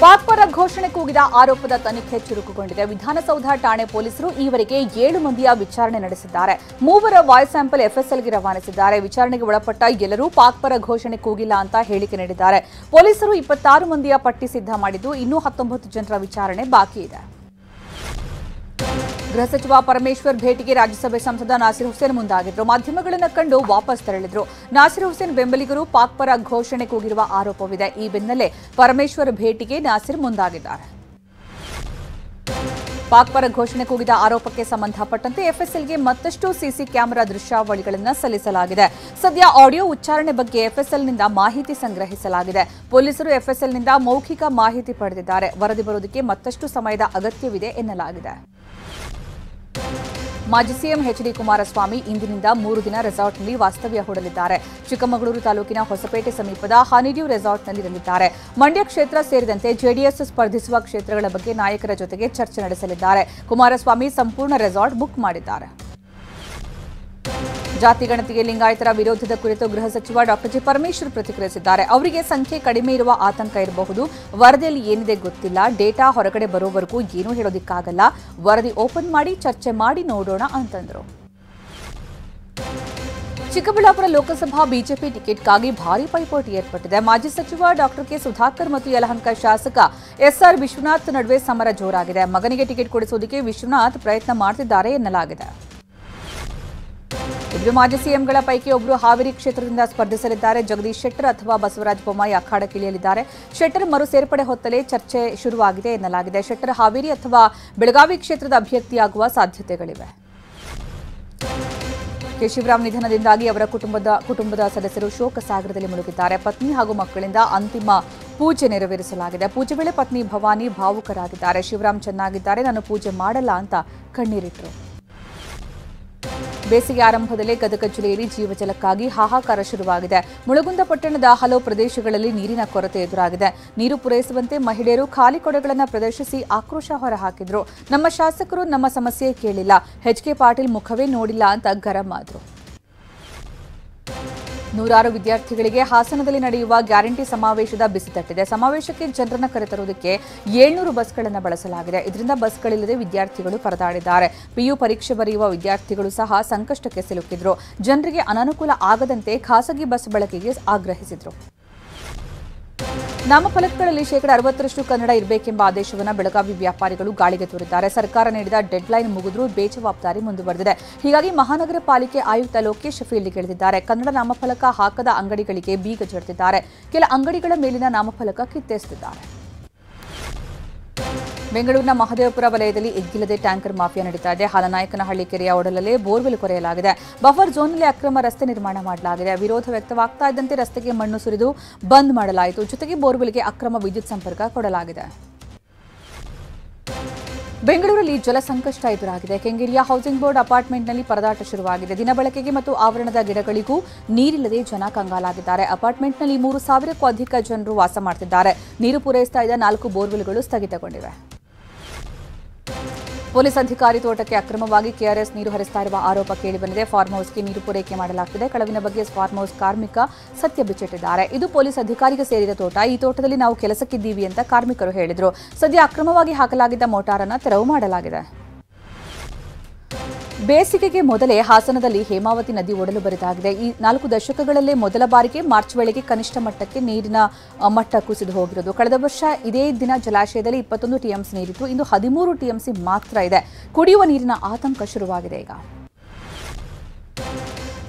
ಪಾಕ್ ಪರ ಘೋಷಣೆ ಕೂಗಿದ ಆರೋಪದ ತನಿಖೆ ಚುರುಕುಗೊಂಡಿದೆ. ವಿಧಾನಸೌಧ ಠಾಣೆ ಪೊಲೀಸರು ಈವರೆಗೆ 7 ಮಂದಿಯ ವಿಚಾರಣೆ ನಡೆಸಿದ್ದಾರೆ. 3 ವಾಯ್ಸ್ ಸ್ಯಾಂಪಲ್ ಎಫ್ಎಸ್ಎಲ್ಗೆ ರವಾನಿಸಿದ್ದಾರೆ. ವಿಚಾರಣೆಗೆ ಒಳಪಟ್ಟ ಎಲ್ಲರೂ ಪಾಕ್ ಪರ ಘೋಷಣೆ ಕೂಗಿಲ್ಲ ಅಂತ ಹೇಳಿಕೆ ನೀಡಿದ್ದಾರೆ. ಪೊಲೀಸರು 26 ಮಂದಿಯ ಪಟ್ಟಿ ಸಿದ್ಧ ಮಾಡಿದ್ದು ಇನ್ನೂ 19 ಜನರ ವಿಚಾರಣೆ ಬಾಕಿ ಇದೆ. ಗೃಹ ಸಚಿವ ಪರಮೇಶ್ವರ್ ಭೇಟಿಗೆ ರಾಜ್ಯಸಭೆ ಸಂಸದ ನಾಸಿರ್ ಹುಸೇನ್ ಮುಂದಾಗಿದ್ರು. ಮಾಧ್ಯಮಗಳನ್ನು ಕಂಡು ವಾಪಸ್ ತೆರಳಿದ್ರು. ನಾಸಿರ್ ಹುಸೇನ್ ಬೆಂಬಲಿಗರು ಪಾಕ್ ಪರ ಘೋಷಣೆ ಕೂಗಿರುವ ಆರೋಪವಿದೆ. ಈ ಬೆನ್ನಲ್ಲೇ ಪರಮೇಶ್ವರ್ ಭೇಟಿಗೆ ನಾಸಿರ್ ಮುಂದಾಗಿದ್ದಾರೆ. ಪಾಕ್ ಪರ ಘೋಷಣೆ ಕೂಗಿದ ಆರೋಪಕ್ಕೆ ಸಂಬಂಧಪಟ್ಟಂತೆ ಎಫ್ಎಸ್ಎಲ್ಗೆ ಮತ್ತಷ್ಟು ಸಿಸಿ ಕ್ಯಾಮೆರಾ ದೃಶ್ಯಾವಳಿಗಳನ್ನು ಸಲ್ಲಿಸಲಾಗಿದೆ. ಸದ್ಯ ಆಡಿಯೋ ಉಚ್ಚಾರಣೆ ಬಗ್ಗೆ ಎಫ್ಎಸ್ಎಲ್ನಿಂದ ಮಾಹಿತಿ ಸಂಗ್ರಹಿಸಲಾಗಿದೆ. ಪೊಲೀಸರು ಎಫ್ಎಸ್ಎಲ್ನಿಂದ ಮೌಖಿಕ ಮಾಹಿತಿ ಪಡೆದಿದ್ದಾರೆ. ವರದಿ ಬರುವುದಕ್ಕೆ ಮತ್ತಷ್ಟು ಸಮಯದ ಅಗತ್ಯವಿದೆ ಎನ್ನಲಾಗಿದೆ. ಮಾಜಿ ಸಿಎಂ ಎಚ್ಡಿ ಕುಮಾರಸ್ವಾಮಿ ಇಂದಿನಿಂದ 3 ದಿನ ರೆಸಾರ್ಟ್ನಲ್ಲಿ ವಾಸ್ತವ್ಯ ಹೂಡಲಿದ್ದಾರೆ. ಚಿಕ್ಕಮಗಳೂರು ತಾಲೂಕಿನ ಹೊಸಪೇಟೆ ಸಮೀಪದ ಹನಿಡ್ಯೂ ರೆಸಾರ್ಟ್ನಲ್ಲಿ ಇರಲಿದ್ದಾರೆ. ಮಂಡ್ಯ ಕ್ಷೇತ್ರ ಸೇರಿದಂತೆ ಜೆಡಿಎಸ್ ಸ್ಪರ್ಧಿಸುವ ಕ್ಷೇತ್ರಗಳ ಬಗ್ಗೆ ನಾಯಕರ ಜೊತೆಗೆ ಚರ್ಚೆ ನಡೆಸಲಿದ್ದಾರೆ. ಕುಮಾರಸ್ವಾಮಿ ಸಂಪೂರ್ಣ ರೆಸಾರ್ಟ್ ಬುಕ್ ಮಾಡಿದ್ದಾರೆ. ಜಾತಿ ಗಣತಿಗೆ ಲಿಂಗಾಯತರ ವಿರೋಧದ ಕುರಿತು ಗೃಹ ಸಚಿವ ಡಾ ಜಿ ಪರಮೇಶ್ವರ್ ಪ್ರತಿಕ್ರಿಯಿಸಿದ್ದಾರೆ. ಅವರಿಗೆ ಸಂಖ್ಯೆ ಕಡಿಮೆ ಇರುವ ಆತಂಕ ಇರಬಹುದು. ವರದಿಯಲ್ಲಿ ಏನಿದೆ ಗೊತ್ತಿಲ್ಲ. ಡೇಟಾ ಹೊರಗಡೆ ಬರೋವರೆಗೂ ಏನೂ ಹೇಳೋದಿಕ್ಕಾಗಲ್ಲ. ವರದಿ ಓಪನ್ ಮಾಡಿ ಚರ್ಚೆ ಮಾಡಿ ನೋಡೋಣ ಅಂತಂದ್ರು. ಚಿಕ್ಕಬಳ್ಳಾಪುರ ಲೋಕಸಭಾ ಬಿಜೆಪಿ ಟಿಕೆಟ್ಗಾಗಿ ಭಾರೀ ಪೈಪೋಟಿ ಏರ್ಪಟ್ಟಿದೆ. ಮಾಜಿ ಸಚಿವ ಡಾ ಕೆ ಸುಧಾಕರ್ ಮತ್ತು ಯಲಹಂಕ ಶಾಸಕ ಎಸ್ಆರ್ ವಿಶ್ವನಾಥ್ ನಡುವೆ ಸಮರ ಜೋರಾಗಿದೆ. ಮಗನಿಗೆ ಟಿಕೆಟ್ ಕೊಡಿಸುವುದಕ್ಕೆ ವಿಶ್ವನಾಥ್ ಪ್ರಯತ್ನ ಮಾಡುತ್ತಿದ್ದಾರೆ ಎನ್ನಲಾಗಿದೆ. ಇಬ್ಬರು ಮಾಜಿ ಸಿಎಂಗಳ ಪೈಕಿ ಒಬ್ಬರು ಹಾವೇರಿ ಕ್ಷೇತ್ರದಿಂದ ಸ್ಪರ್ಧಿಸಲಿದ್ದಾರೆ. ಜಗದೀಶ್ ಶೆಟ್ಟರ್ ಅಥವಾ ಬಸವರಾಜ ಬೊಮ್ಮಾಯಿ ಅಖಾಡಕ್ಕಿಳಿಯಲಿದ್ದಾರೆ. ಶೆಟ್ಟರ್ ಮರು ಸೇರ್ಪಡೆ ಹೊತ್ತಲೇ ಚರ್ಚೆ ಶುರುವಾಗಿದೆ ಎನ್ನಲಾಗಿದೆ. ಶೆಟ್ಟರ್ ಹಾವೇರಿ ಅಥವಾ ಬೆಳಗಾವಿ ಕ್ಷೇತ್ರದ ಅಭ್ಯರ್ಥಿಯಾಗುವ ಸಾಧ್ಯತೆಗಳಿವೆ. ಕೆ ಶಿವರಾಮ್ ನಿಧನದಿಂದಾಗಿ ಅವರ ಕುಟುಂಬದ ಸದಸ್ಯರು ಶೋಕ ಸಾಗರದಲ್ಲಿ ಮುಳುಗಿದ್ದಾರೆ. ಪತ್ನಿ ಹಾಗೂ ಮಕ್ಕಳಿಂದ ಅಂತಿಮ ಪೂಜೆ ನೆರವೇರಿಸಲಾಗಿದೆ. ಪೂಜೆ ವೇಳೆ ಪತ್ನಿ ಭವಾನಿ ಭಾವುಕರಾಗಿದ್ದಾರೆ. ಶಿವರಾಮ್ ಚೆನ್ನಾಗಿದ್ದಾರೆ, ನಾನು ಪೂಜೆ ಮಾಡಲ್ಲ ಅಂತ ಕಣ್ಣೀರಿಟ್ಟರು. ಬೇಸಿಗೆ ಆರಂಭದಲ್ಲೇ ಗದಗ ಜಿಲ್ಲೆಯಲ್ಲಿ ಜೀವಜಲಕ್ಕಾಗಿ ಹಾಹಾಕಾರ ಶುರುವಾಗಿದೆ. ಮುಳಗುಂದ ಪಟ್ಟಣದ ಹಲವು ಪ್ರದೇಶಗಳಲ್ಲಿ ನೀರಿನ ಕೊರತೆ ಎದುರಾಗಿದೆ. ನೀರು ಪೂರೈಸುವಂತೆ ಮಹಿಳೆಯರು ಖಾಲಿ ಕೊಡಗಳನ್ನು ಪ್ರದರ್ಶಿಸಿ ಆಕ್ರೋಶ ಹೊರಹಾಕಿದ್ರು. ನಮ್ಮ ಶಾಸಕರು ನಮ್ಮ ಸಮಸ್ಯೆ ಕೇಳಿಲ್ಲ, ಎಚ್.ಕೆ. ಪಾಟೀಲ್ ಮುಖವೇ ನೋಡಿಲ್ಲ ಅಂತ ಗರಂ ಆದ್ರು. ನೂರಾರು ವಿದ್ಯಾರ್ಥಿಗಳಿಗೆ ಹಾಸನದಲ್ಲಿ ನಡೆಯುವ ಗ್ಯಾರಂಟಿ ಸಮಾವೇಶದ ಬಿಸಿ ತಟ್ಟಿದೆ. ಸಮಾವೇಶಕ್ಕೆ ಜನರನ್ನು ಕರೆತರುವುದಕ್ಕೆ 700 ಬಸ್ಗಳನ್ನು ಬಳಸಲಾಗಿದೆ. ಇದರಿಂದ ಬಸ್ಗಳಿಲ್ಲದೆ ವಿದ್ಯಾರ್ಥಿಗಳು ಪರದಾಡಿದ್ದಾರೆ. ಪಿಯು ಪರೀಕ್ಷೆ ಬರೆಯುವ ವಿದ್ಯಾರ್ಥಿಗಳು ಸಹ ಸಂಕಷ್ಟಕ್ಕೆ ಸಿಲುಕಿದ್ರು. ಜನರಿಗೆ ಅನಾನುಕೂಲ ಆಗದಂತೆ ಖಾಸಗಿ ಬಸ್ ಬಳಕೆಗೆ ಆಗ್ರಹಿಸಿದ್ರು. ನಾಮಫಲಕಗಳಲ್ಲಿ 60% ಕನ್ನಡ ಇರಬೇಕೆಂಬ ಆದೇಶವನ್ನು ಬೆಳಗಾವಿ ವ್ಯಾಪಾರಿಗಳು ಗಾಳಿಗೆ ತೂರಿದ್ದಾರೆ. ಸರ್ಕಾರ ನೀಡಿದ ಡೆಡ್ಲೈನ್ ಮುಗಿದ್ರೂ ಬೇಜವಾಬ್ದಾರಿ ಮುಂದುವರೆದಿದೆ. ಹೀಗಾಗಿ ಮಹಾನಗರ ಪಾಲಿಕೆ ಆಯುಕ್ತ ಲೋಕೇಶ್ ಫೀಲ್ಡ್ಗೆ ಇಳಿದಿದ್ದಾರೆ. ಕನ್ನಡ ನಾಮಫಲಕ ಹಾಕದ ಅಂಗಡಿಗಳಿಗೆ ಬೀಗ ಜಡಿದಿದ್ದಾರೆ. ಕೆಲ ಅಂಗಡಿಗಳ ಮೇಲಿನ ನಾಮಫಲಕ ಕಿತ್ತೆಸೆದಿದ್ದಾರೆ. ಬೆಂಗಳೂರಿನ ಮಹದೇವಪುರ ವಲಯದಲ್ಲಿ ಎಗ್ಗಿಲ್ಲದೆ ಟ್ಯಾಂಕರ್ ಮಾಫಿಯಾ ನಡೀತಾ ಇದೆ. ಹಾಲನಾಯಕನಹಳ್ಳಿ ಕೆರೆಯ ಒಡಲಲ್ಲೇ ಬೋರ್ವೆಲ್ ಕೊರೆಯಲಾಗಿದೆ. ಬಫರ್ ಝೋನ್ನಲ್ಲಿ ಅಕ್ರಮ ರಸ್ತೆ ನಿರ್ಮಾಣ ಮಾಡಲಾಗಿದೆ. ವಿರೋಧ ವ್ಯಕ್ತವಾಗ್ತಾ ಇದ್ದಂತೆ ರಸ್ತೆಗೆ ಮಣ್ಣು ಸುರಿದು ಬಂದ್ ಮಾಡಲಾಯಿತು. ಜೊತೆಗೆ ಬೋರ್ವೆಲ್ಗೆ ಅಕ್ರಮ ವಿದ್ಯುತ್ ಸಂಪರ್ಕ ಕೊಡಲಾಗಿದೆ. ಬೆಂಗಳೂರಲ್ಲಿ ಜಲ ಸಂಕಷ್ಟ ಎದುರಾಗಿದೆ. ಕೆಂಗೇರಿಯ ಹೌಸಿಂಗ್ ಬೋರ್ಡ್ ಅಪಾರ್ಟ್ಮೆಂಟ್ನಲ್ಲಿ ಪರದಾಟ ಶುರುವಾಗಿದೆ. ದಿನಬಳಕೆಗೆ ಮತ್ತು ಆವರಣದ ಗಿಡಗಳಿಗೂ ನೀರಿಲ್ಲದೆ ಜನ ಕಂಗಾಲಾಗಿದ್ದಾರೆ. ಅಪಾರ್ಟ್ಮೆಂಟ್ನಲ್ಲಿ 3,000ಕ್ಕೂ ಅಧಿಕ ಜನರು ವಾಸ ಮಾಡುತ್ತಿದ್ದಾರೆ. ನೀರು ಪೂರೈಸ್ತಾ ಇದ್ದ 4 ಬೋರ್ವೆಲ್ಗಳು ಸ್ಥಗಿತಗೊಂಡಿವೆ. ಪೊಲೀಸ್ ಅಧಿಕಾರಿ ತೋಟಕ್ಕೆ ಅಕ್ರಮವಾಗಿ ಕೆಆರ್ಎಸ್ ನೀರು ಹರಿಸ್ತಾ ಇರುವ ಆರೋಪ ಕೇಳಿಬಂದಿದೆ. ಫಾರ್ಮ್ ಹೌಸ್ಗೆ ನೀರು ಪೂರೈಕೆ ಮಾಡಲಾಗ್ತಿದೆ. ಕಳವಿನ ಬಗ್ಗೆ ಫಾರ್ಮ್ ಹೌಸ್ ಕಾರ್ಮಿಕ ಸತ್ಯ ಬಿಚ್ಚಿಟ್ಟಿದ್ದಾರೆ. ಇದು ಪೊಲೀಸ್ ಅಧಿಕಾರಿಗೆ ಸೇರಿದ ತೋಟ. ಈ ತೋಟದಲ್ಲಿ ನಾವು ಕೆಲಸಕ್ಕಿದ್ದೀವಿ ಅಂತ ಕಾರ್ಮಿಕರು ಹೇಳಿದ್ರು. ಸದ್ಯ ಅಕ್ರಮವಾಗಿ ಹಾಕಲಾಗಿದ್ದ ಮೋಟಾರನ್ನು ತೆರವು ಮಾಡಲಾಗಿದೆ. ಬೇಸಿಗೆಗೆ ಮೊದಲೇ ಹಾಸನದಲ್ಲಿ ಹೇಮಾವತಿ ನದಿ ಒಡಲು ಬರಿದಾಗಿದೆ. ಈ 4 ದಶಕಗಳಲ್ಲೇ ಮೊದಲ ಬಾರಿಗೆ ಮಾರ್ಚ್ ವೇಳೆಗೆ ಕನಿಷ್ಠ ಮಟ್ಟಕ್ಕೆ ನೀರಿನ ಮಟ್ಟ ಕುಸಿದು ಹೋಗಿರೋದು. ಕಳೆದ ವರ್ಷ ಇದೇ ದಿನ ಜಲಾಶಯದಲ್ಲಿ 21 ಟಿಎಂಸಿ ನೀರಿತ್ತು. ಇಂದು 13 ಟಿಎಂಸಿ ಮಾತ್ರ ಇದೆ. ಕುಡಿಯುವ ನೀರಿನ ಆತಂಕ ಶುರುವಾಗಿದೆ ಈಗ.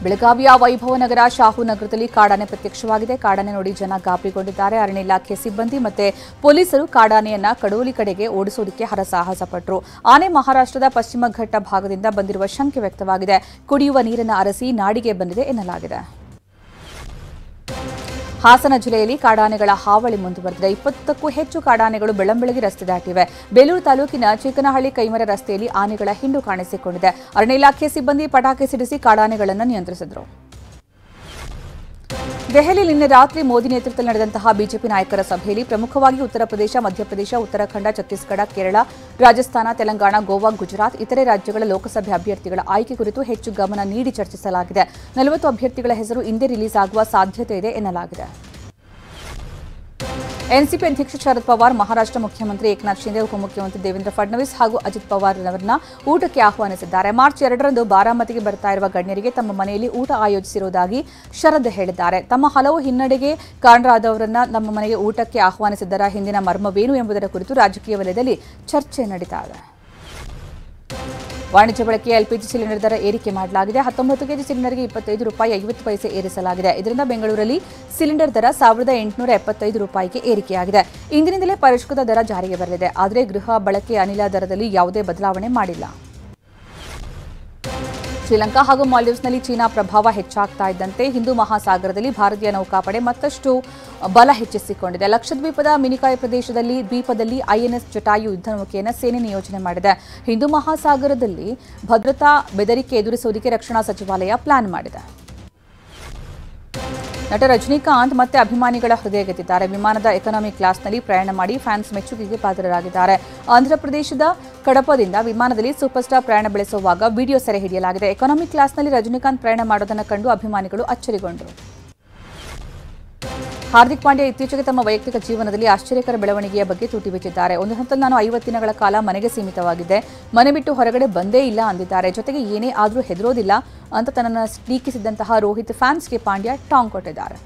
ಬೆಳಗಾವಿಯ ವೈಭವನಗರ ಶಾಹುನಗರದಲ್ಲಿ ಕಾಡಾನೆ ಪ್ರತ್ಯಕ್ಷವಾಗಿದೆ. ಕಾಡಾನೆ ನೋಡಿ ಜನ ಗಾಬರಿಗೊಂಡಿದ್ದಾರೆ. ಅರಣ್ಯ ಇಲಾಖೆ ಸಿಬ್ಬಂದಿ ಮತ್ತೆ ಪೊಲೀಸರು ಕಾಡಾನೆಯನ್ನ ಕಡೋಲಿ ಕಡೆಗೆ ಓಡಿಸೋದಕ್ಕೆ ಹರಸಾಹಸ ಪಟ್ಟರು. ಆನೆ ಮಹಾರಾಷ್ಟ್ರದ ಪಶ್ಚಿಮ ಘಟ್ಟ ಭಾಗದಿಂದ ಬಂದಿರುವ ಶಂಕೆ ವ್ಯಕ್ತವಾಗಿದೆ. ಕುಡಿಯುವ ನೀರನ್ನು ಅರಸಿ ನಾಡಿಗೆ ಬಂದಿದೆ ಎನ್ನಲಾಗಿದೆ. ಹಾಸನ ಜಿಲ್ಲೆಯಲ್ಲಿ ಕಾಡಾನೆಗಳ ಹಾವಳಿ ಮುಂದುವರೆದಿದೆ. 20ಕ್ಕೂ ಹೆಚ್ಚು ಕಾಡಾನೆಗಳು ಬೆಳ್ಳಂಬೆಳಗ್ಗೆ ರಸ್ತೆ ದಾಟಿವೆ. ಬೇಲೂರು ತಾಲೂಕಿನ ಚಿಕ್ಕನಹಳ್ಳಿ ಕೈಮರ ರಸ್ತೆಯಲ್ಲಿ ಆನೆಗಳ ಹಿಂಡು ಕಾಣಿಸಿಕೊಂಡಿದೆ. ಅರಣ್ಯ ಇಲಾಖೆ ಸಿಬ್ಬಂದಿ ಪಟಾಕಿ ಸಿಡಿಸಿ ಕಾಡಾನೆಗಳನ್ನು ನಿಯಂತ್ರಿಸಿದರು. ದೆಹಲಿ ನಿನ್ನೆ ರಾತ್ರಿ ಮೋದಿ ನೇತೃತ್ವದಲ್ಲಿ ನಡೆದಂತಹ ಬಿಜೆಪಿ ನಾಯಕರ ಸಭೆಯಲ್ಲಿ ಪ್ರಮುಖವಾಗಿ ಉತ್ತರ ಪ್ರದೇಶ, ಮಧ್ಯಪ್ರದೇಶ, ಉತ್ತರಾಖಂಡ, ಛತ್ತೀಸ್ಗಢ, ಕೇರಳ, ರಾಜಸ್ಥಾನ, ತೆಲಂಗಾಣ, ಗೋವಾ, ಗುಜರಾತ್ ಇತರೆ ರಾಜ್ಯಗಳ ಲೋಕಸಭೆ ಅಭ್ಯರ್ಥಿಗಳ ಆಯ್ಕೆ ಕುರಿತು ಹೆಚ್ಚು ಗಮನ ನೀಡಿ ಚರ್ಚಿಸಲಾಗಿದೆ. 40 ಅಭ್ಯರ್ಥಿಗಳ ಹೆಸರು ಇಂದೇ ರಿಲೀಸ್ ಆಗುವ ಸಾಧ್ಯತೆ ಇದೆ ಎನ್ನಲಾಗಿದೆ. ಎನ್ಸಿಪಿ ಅಧ್ಯಕ್ಷ ಶರದ್ ಪವಾರ್, ಮಹಾರಾಷ್ಟ್ರ ಮುಖ್ಯಮಂತ್ರಿ ಏಕನಾಥ್ ಶಿಂದೆ, ಉಪಮುಖ್ಯಮಂತ್ರಿ ದೇವೇಂದ್ರ ಫಡ್ನವೀಸ್ ಹಾಗೂ ಅಜಿತ್ ಪವಾರ್ ಅವರನ್ನ ಊಟಕ್ಕೆ ಆಹ್ವಾನಿಸಿದ್ದಾರೆ. ಮಾರ್ಚ್ 2ರಂದು ಬಾರಾಮತಿಗೆ ಬರ್ತಾ ಇರುವ ಗಣ್ಯರಿಗೆ ತಮ್ಮ ಮನೆಯಲ್ಲಿ ಊಟ ಆಯೋಜಿಸಿರುವುದಾಗಿ ಶರದ್ ಹೇಳಿದ್ದಾರೆ. ತಮ್ಮ ಹಲವು ಹಿನ್ನಡೆಗೆ ಕಾರಣರಾದವರನ್ನ ನಮ್ಮ ಮನೆಗೆ ಊಟಕ್ಕೆ ಆಹ್ವಾನಿಸಿದ್ದರ ಹಿಂದಿನ ಮರ್ಮವೇನು ಎಂಬುದರ ಕುರಿತು ರಾಜಕೀಯ ವಲಯದಲ್ಲಿ ಚರ್ಚೆ ನಡೀತಾ ಇದೆ. ವಾಣಿಜ್ಯ ಬಳಕೆಯ ಎಲ್ಪಿಜಿ ಸಿಲಿಂಡರ್ ದರ ಏರಿಕೆ ಮಾಡಲಾಗಿದೆ. 19 ಕೆಜಿ ಸಿಲಿಂಡರ್ಗೆ ₹25.50 ಏರಿಸಲಾಗಿದೆ. ಇದರಿಂದ ಬೆಂಗಳೂರಲ್ಲಿ ಸಿಲಿಂಡರ್ ದರ ₹1,875 ಏರಿಕೆಯಾಗಿದೆ. ಇಂದಿನಿಂದಲೇ ಪರಿಷ್ಕೃತ ದರ ಜಾರಿಗೆ ಬರಲಿದೆ. ಆದರೆ ಗೃಹ ಬಳಕೆ ಅನಿಲ ದರದಲ್ಲಿ ಯಾವುದೇ ಬದಲಾವಣೆ ಮಾಡಿಲ್ಲ. ಶ್ರೀಲಂಕಾ ಹಾಗೂ ಮಾಲ್ಡೀವ್ಸ್ನಲ್ಲಿ ಚೀನಾ ಪ್ರಭಾವ ಹೆಚ್ಚಾಗ್ತಾ ಇದ್ದಂತೆ ಹಿಂದೂ ಮಹಾಸಾಗರದಲ್ಲಿ ಭಾರತೀಯ ನೌಕಾಪಡೆ ಮತ್ತಷ್ಟು ಬಲ ಹೆಚ್ಚಿಸಿಕೊಂಡಿದೆ. ಲಕ್ಷದ್ವೀಪದ ಮಿನಿಕಾಯ್ ಪ್ರದೇಶದಲ್ಲಿ ದ್ವೀಪದಲ್ಲಿ ಐಎನ್ಎಸ್ ಜಟಾಯು ಯುದ್ಧ ನೌಕೆಯನ್ನು ಸೇನೆ ನಿಯೋಜನೆ ಮಾಡಿದೆ. ಹಿಂದೂ ಮಹಾಸಾಗರದಲ್ಲಿ ಭದ್ರತಾ ಬೆದರಿಕೆ ಎದುರಿಸುವುದಕ್ಕೆ ರಕ್ಷಣಾ ಸಚಿವಾಲಯ ಪ್ಲಾನ್ ಮಾಡಿದೆ. ನಟ ರಜನಿಕಾಂತ್ ಮತ್ತೆ ಅಭಿಮಾನಿಗಳ ಹೃದಯ ಗೆದ್ದಿದ್ದಾರೆ. ವಿಮಾನದ ಎಕಾನಮಿ ಕ್ಲಾಸ್ನಲ್ಲಿ ಪ್ರಯಾಣ ಮಾಡಿ ಫ್ಯಾನ್ಸ್ ಮೆಚ್ಚುಗೆಗೆ ಪಾತ್ರರಾಗಿದ್ದಾರೆ. ಆಂಧ್ರಪ್ರದೇಶದ ಕಡಪದಿಂದ ವಿಮಾನದಲ್ಲಿ ಸೂಪರ್ ಸ್ಟಾರ್ ಪ್ರಯಾಣ ಬೆಳೆಸುವಾಗ ವಿಡಿಯೋ ಸೆರೆ ಹಿಡಿಯಲಾಗಿದೆ. ಎಕಾನಮಿ ಕ್ಲಾಸ್ನಲ್ಲಿ ರಜನಿಕಾಂತ್ ಪ್ರಯಾಣ ಮಾಡೋದನ್ನು ಕಂಡು ಅಭಿಮಾನಿಗಳು ಅಚ್ಚರಿಗೊಂಡರು. ಹಾರ್ದಿಕ್ ಪಾಂಡ್ಯ ಇತ್ತೀಚೆಗೆ ತಮ್ಮ ವೈಯಕ್ತಿಕ ಜೀವನದಲ್ಲಿ ಆಶ್ಚರ್ಯಕರ ಬೆಳವಣಿಗೆಯ ಬಗ್ಗೆ ತೂಟಿ ಬಿಚ್ಚಿದ್ದಾರೆ. ಒಂದು ಹಂತದಲ್ಲಿ ನಾನು 50 ದಿನಗಳ ಕಾಲ ಮನೆಗೆ ಸೀಮಿತವಾಗಿದ್ದೆ, ಮನೆ ಬಿಟ್ಟು ಹೊರಗಡೆ ಬಂದೇ ಇಲ್ಲ ಅಂದಿದ್ದಾರೆ. ಜೊತೆಗೆ ಏನೇ ಆದರೂ ಹೆದರೋದಿಲ್ಲ ಅಂತ ತನ್ನನ್ನು ಟೀಕಿಸಿದಂತಹ ರೋಹಿತ್ ಫ್ಯಾನ್ಸ್ಗೆ ಪಾಂಡ್ಯ ಟಾಂಗ್ ಕೊಟ್ಟಿದ್ದಾರೆ.